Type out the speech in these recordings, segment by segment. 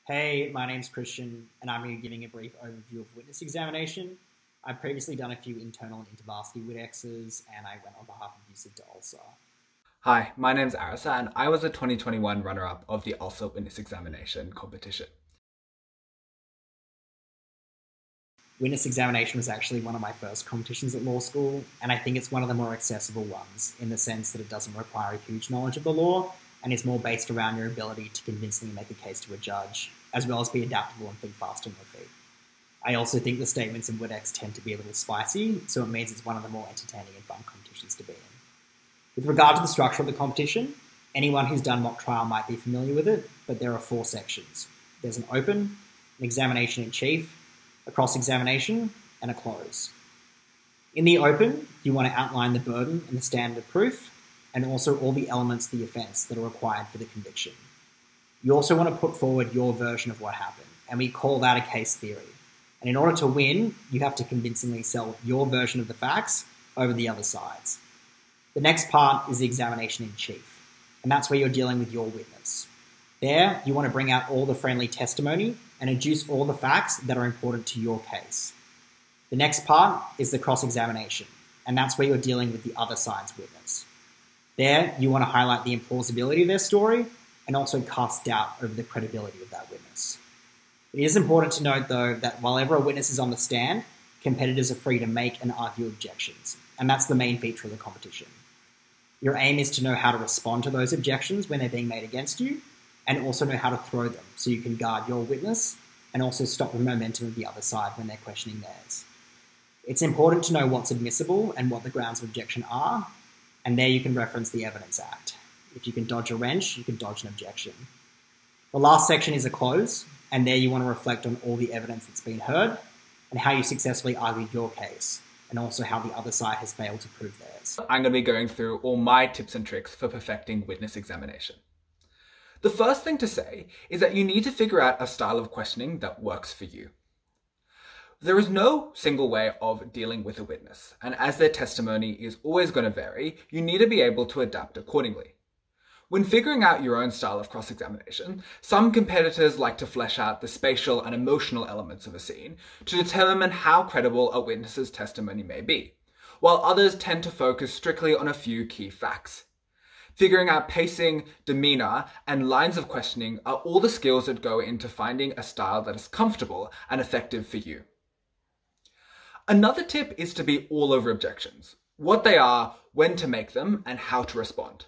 Hey, my name's Christian, and I'm going to be giving a brief overview of witness examination. I've previously done a few internal and intervarsity WitExes, and I went on behalf of USyd to ULSA. Hi, my name's Arasa, and I was a 2021 runner-up of the ULSA witness examination competition. Witness examination was actually one of my first competitions at law school, and I think it's one of the more accessible ones in the sense that it doesn't require a huge knowledge of the law, and is more based around your ability to convincingly make a case to a judge, as well as be adaptable and think fast on your feet. I also think the statements in WitEx tend to be a little spicy, so it means it's one of the more entertaining and fun competitions to be in. With regard to the structure of the competition, anyone who's done mock trial might be familiar with it, but there are 4 sections. There's an open, an examination in chief, a cross-examination, and a close. In the open, you want to outline the burden and the standard of proof, and also all the elements of the offence that are required for the conviction. You also want to put forward your version of what happened, and we call that a case theory. And in order to win, you have to convincingly sell your version of the facts over the other side's. The next part is the examination in chief, and that's where you're dealing with your witness. There, you want to bring out all the friendly testimony and adduce all the facts that are important to your case. The next part is the cross-examination, and that's where you're dealing with the other side's witness. There, you want to highlight the implausibility of their story and also cast doubt over the credibility of that witness. It is important to note, though, that whenever a witness is on the stand, competitors are free to make and argue objections, and that's the main feature of the competition. Your aim is to know how to respond to those objections when they're being made against you, and also know how to throw them so you can guard your witness and also stop the momentum of the other side when they're questioning theirs. It's important to know what's admissible and what the grounds of objection are, and there you can reference the Evidence Act. If you can dodge a wrench, you can dodge an objection. The last section is a close, and there you want to reflect on all the evidence that's been heard and how you successfully argued your case, and also how the other side has failed to prove theirs. I'm going to be going through all my tips and tricks for perfecting witness examination. The first thing to say is that you need to figure out a style of questioning that works for you. There is no single way of dealing with a witness, and as their testimony is always going to vary, you need to be able to adapt accordingly. When figuring out your own style of cross-examination, some competitors like to flesh out the spatial and emotional elements of a scene to determine how credible a witness's testimony may be, while others tend to focus strictly on a few key facts. Figuring out pacing, demeanor, and lines of questioning are all the skills that go into finding a style that is comfortable and effective for you. Another tip is to be all over objections, what they are, when to make them, and how to respond.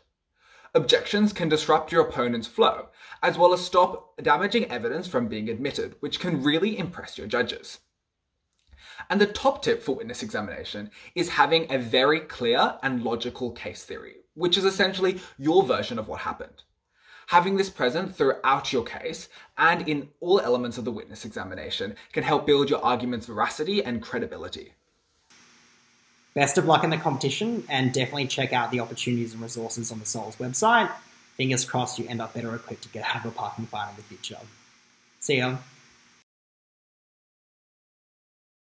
Objections can disrupt your opponent's flow, as well as stop damaging evidence from being admitted, which can really impress your judges. And the top tip for witness examination is having a very clear and logical case theory, which is essentially your version of what happened. Having this present throughout your case and in all elements of the witness examination can help build your argument's veracity and credibility. Best of luck in the competition, and definitely check out the opportunities and resources on the SULS website. Fingers crossed you end up better equipped to get out of a parking fine in the future. See ya.